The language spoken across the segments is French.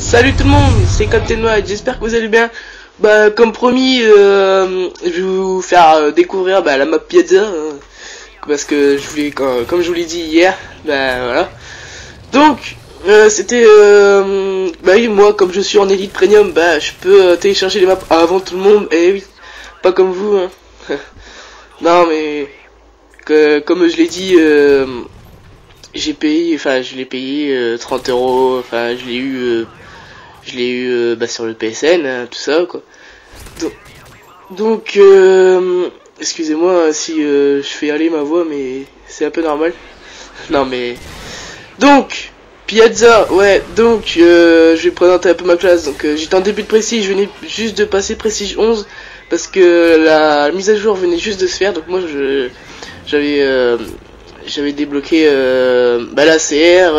Salut tout le monde, c'est Captain White, j'espère que vous allez bien. Bah comme promis, je vais vous faire découvrir la map Piazza, parce que je voulais, comme je vous l'ai dit hier, voilà. Donc c'était, oui, moi comme je suis en Elite Premium, je peux télécharger les maps avant tout le monde, et oui, pas comme vous, hein. Non mais, comme je l'ai dit, j'ai payé, je l'ai payé 30 €, je l'ai eu... sur le PSN, hein, tout ça quoi. Donc excusez-moi si je fais aller ma voix, mais c'est un peu normal. Non mais donc Piazza, ouais, donc je vais présenter un peu ma classe. Donc j'étais en début de Prestige, je venais juste de passer Prestige 11 parce que la mise à jour venait juste de se faire. Donc moi j'avais débloqué la CR,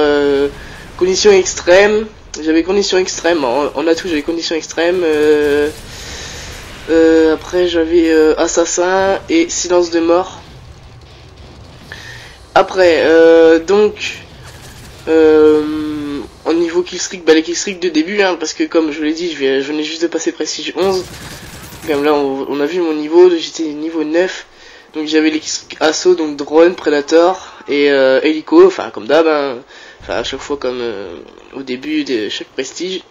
conditions extrêmes. J'avais conditions extrêmes, en atout j'avais conditions extrêmes, après j'avais assassin et silence de mort. Après, en niveau killstreak, les killstreaks de début, hein, parce que comme je vous l'ai dit, je venais juste de passer Prestige 11. Comme là on a vu mon niveau, j'étais niveau 9. Donc j'avais les killstreaks assaut, donc drone, predator et hélico, comme d'hab, hein. À chaque fois comme au début de chaque prestige.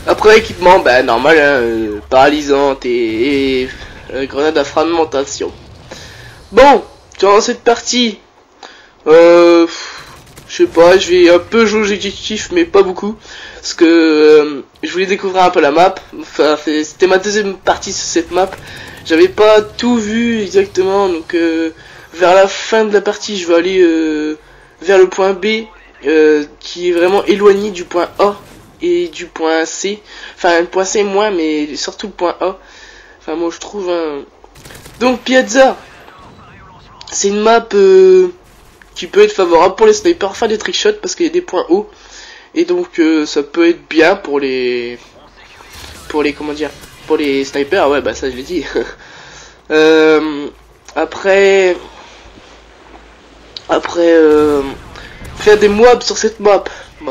Après équipement, normal, hein, paralysante et grenade à fragmentation. Bon, durant cette partie, je sais pas, je vais un peu jouer l'objectif, mais pas beaucoup, parce que je voulais découvrir un peu la map. C'était ma deuxième partie sur cette map. J'avais pas tout vu exactement, donc vers la fin de la partie, je vais aller vers le point B, qui est vraiment éloigné du point A et du point C. Le point C moins, mais surtout le point A. Moi je trouve, hein. Donc Piazza, c'est une map qui peut être favorable pour les snipers, des trickshots, parce qu'il y a des points hauts. Et donc ça peut être bien pour les comment dire, pour les snipers. Ouais, ça je l'ai dit. Après faire des mobs sur cette map,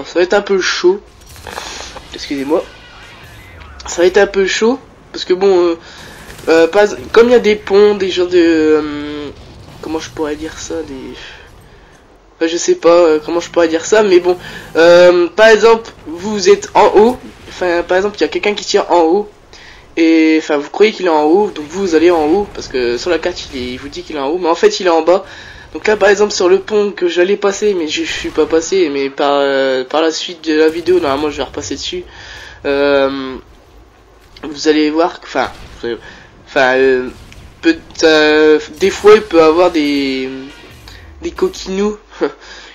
ça va être un peu chaud. Excusez-moi, ça va être un peu chaud parce que comme il y a des ponts, des genres de comment je pourrais dire ça, je sais pas comment je pourrais dire ça, mais bon, par exemple, vous êtes en haut, par exemple, il y a quelqu'un qui tire en haut. Et vous croyez qu'il est en haut, donc vous allez en haut, parce que sur la carte il vous dit qu'il est en haut, mais en fait il est en bas. Donc là par exemple sur le pont que j'allais passer, mais je suis pas passé, mais par la suite de la vidéo, normalement je vais repasser dessus. Vous allez voir que des fois il peut avoir des coquinous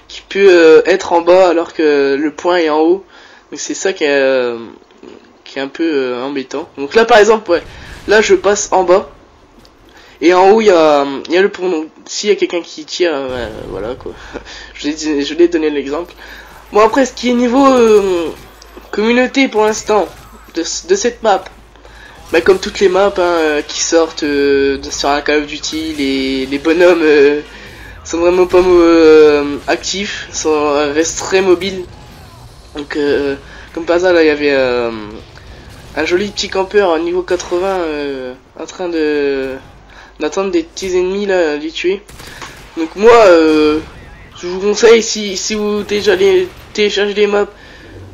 qui peut être en bas alors que le point est en haut. Donc c'est ça qui est un peu embêtant. Donc là par exemple, ouais, là je passe en bas et en haut il y a le pont. Donc s'il y a quelqu'un qui tire, voilà quoi. je l'ai donné l'exemple. Bon, après ce qui est niveau communauté pour l'instant de cette map, comme toutes les maps, hein, qui sortent sur un Call of Duty, les bonhommes sont vraiment pas actifs, restent très mobiles. Donc comme par hasard là il y avait un joli petit campeur niveau 80 en train d'attendre des petits ennemis là à les tuer. Donc moi je vous conseille, si vous téléchargez les maps,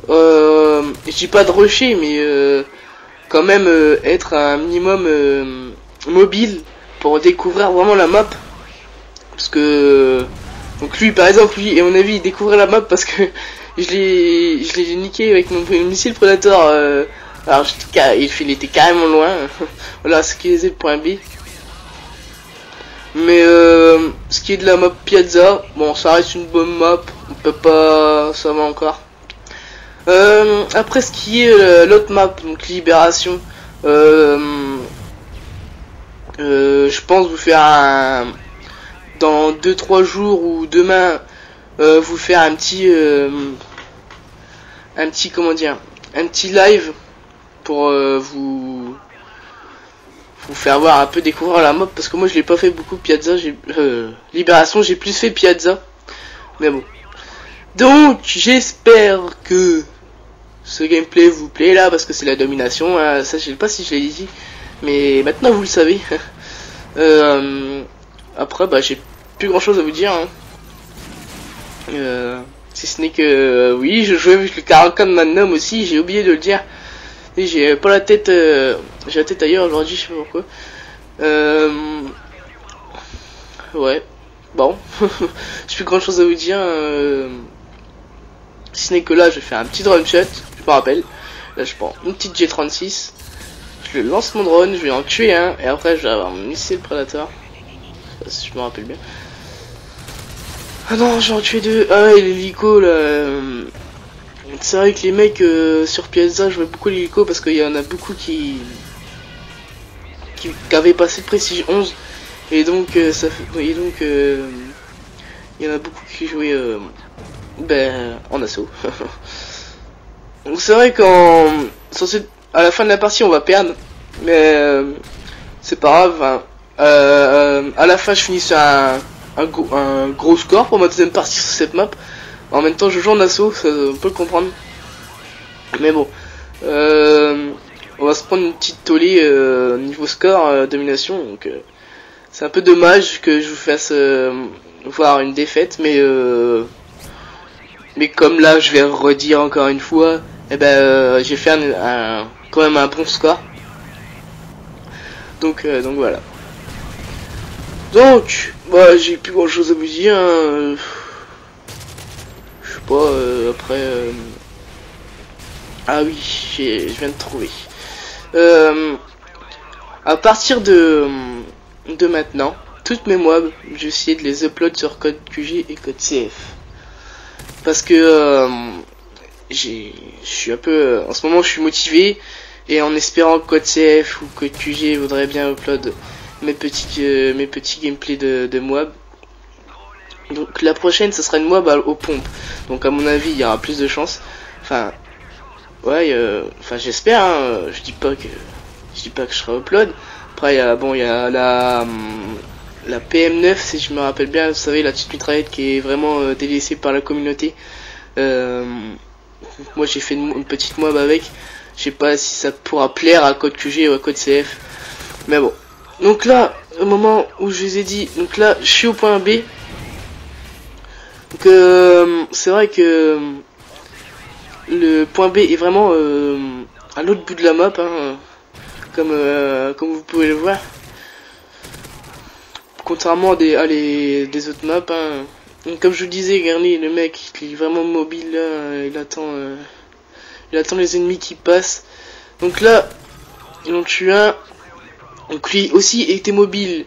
je dis pas de rusher, mais quand même être un minimum mobile pour découvrir vraiment la map, parce que donc lui par exemple, lui à mon avis il découvrait la map parce que je l'ai niqué avec mon missile Predator. Alors il était carrément loin. Voilà ce qui est le point B. Mais ce qui est de la map Piazza, bon, ça reste une bonne map, on peut pas, ça va encore. Après ce qui est l'autre map, donc Libération, je pense vous faire dans 2-3 jours ou demain, vous faire un petit comment dire, un petit live pour vous faire voir un peu, découvrir la map, parce que moi je l'ai pas fait beaucoup Piazza, Libération, j'ai plus fait Piazza, mais bon. Donc j'espère que ce gameplay vous plaît là, parce que c'est la domination, hein, ça je sais pas si je l'ai dit, mais maintenant vous le savez. Après bah j'ai plus grand chose à vous dire, hein. Si ce n'est que oui, je jouais avec le Caracan Magnum aussi, j'ai oublié de le dire. Et j'ai pas la tête, j'ai la tête ailleurs aujourd'hui, je sais pas pourquoi. Ouais, bon, j'ai plus grand chose à vous dire. Si ce n'est que là, je fais un petit drone shot, je me rappelle. Là, je prends une petite G36, je le lance mon drone, je vais en tuer un, et après, je vais avoir mon missile Predator. Si je me rappelle bien. Ah non, j'en ai tué deux. Ah ouais, l'hélico là. C'est vrai que les mecs sur Piazza, je vois beaucoup l'hélico parce qu'il y en a beaucoup qui avaient passé le Prestige 11. Et donc, ça fait. Et donc, il y en a beaucoup qui jouaient en assaut. Donc, c'est vrai qu'à la fin de la partie, on va perdre. Mais c'est pas grave. Hein. À la fin, je finis sur un gros score pour ma deuxième partie sur cette map. En même temps je joue en assaut, ça, on peut le comprendre. Mais bon, on va se prendre une petite tollée niveau score domination. Donc c'est un peu dommage que je vous fasse voir une défaite, mais comme là je vais redire encore une fois, et j'ai fait quand même un bon score. Donc voilà. Donc bah j'ai plus grand chose à vous dire. Hein. Je sais pas, après... Ah oui, je viens de trouver. À partir de maintenant, toutes mes mobs, je vais essayer de les upload sur code QG et code CF. Parce que je suis un peu... en ce moment, je suis motivé. Et en espérant que code CF ou code QG voudrait bien upload mes petits gameplays de mobs. Donc la prochaine, ça sera une mob aux pompes. Donc à mon avis, il y aura plus de chance. Enfin, ouais, enfin j'espère. Hein, je dis pas que je serai upload. Après, il y a la PM9, si je me rappelle bien. Vous savez, la petite mitraillette qui est vraiment délaissée par la communauté. Moi, j'ai fait une petite mob avec. Je sais pas si ça pourra plaire à code QG ou à code CF. Mais bon. Donc là, au moment où je vous ai dit, donc là, je suis au point B. Donc c'est vrai que le point B est vraiment à l'autre bout de la map, hein, comme vous pouvez le voir. Contrairement à des autres maps. Hein. Donc, comme je vous disais, Garni, le mec, il est vraiment mobile là, il attend les ennemis qui passent. Donc là, ils en tuent un. Donc lui aussi était mobile.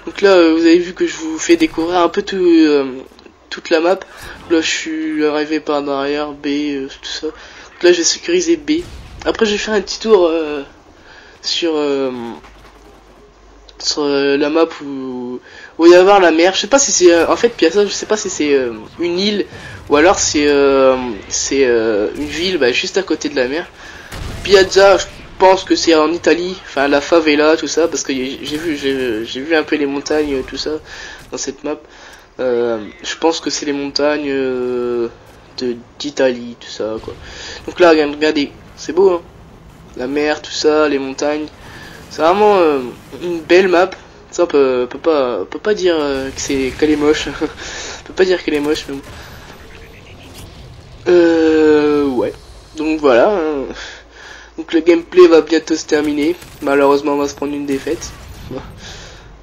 Donc là, vous avez vu que je vous fais découvrir un peu toute la map. Là, je suis arrivé par derrière, B, tout ça. Donc là, j'ai sécurisé B. Après, j'ai fait un petit tour sur la map où il va y avoir la mer. Je sais pas si c'est en fait Piazza, je sais pas si c'est une île ou alors c'est une ville juste à côté de la mer. Piazza, je pense que c'est en Italie, enfin la favela, tout ça, parce que j'ai vu un peu les montagnes, tout ça dans cette map. Je pense que c'est les montagnes d'Italie, tout ça quoi. Donc là, regardez, c'est beau, hein, la mer, tout ça, les montagnes. C'est vraiment une belle map. Ça on peut pas dire qu'elle est moche. On peut pas dire qu'elle est moche, mais bon. Ouais. Donc voilà. Hein. Donc le gameplay va bientôt se terminer. Malheureusement, on va se prendre une défaite.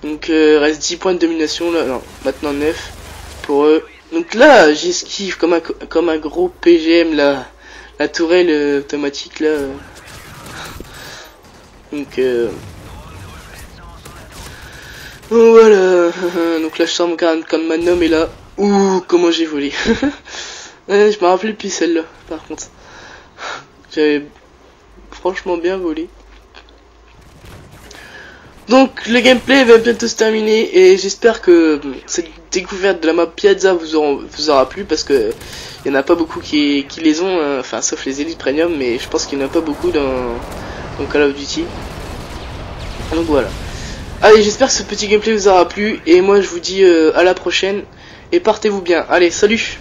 Donc reste 10 points de domination là. Non, maintenant 9 pour eux. Donc là, j'esquive comme un gros PGM là. La tourelle automatique là. Donc voilà. Donc là je sors mon comme Magnum et là, ouh, comment j'ai volé. Ouais, je me rappelle plus celle-là par contre. J'avais franchement bien volé. Donc le gameplay va bientôt se terminer et j'espère que cette découverte de la map Piazza vous aura plu, parce que il y en a pas beaucoup qui les ont, hein, enfin sauf les Elite Premium, mais je pense qu'il n'y en a pas beaucoup dans Call of Duty. Donc voilà. Allez, j'espère que ce petit gameplay vous aura plu et moi je vous dis à la prochaine et portez-vous bien. Allez, salut!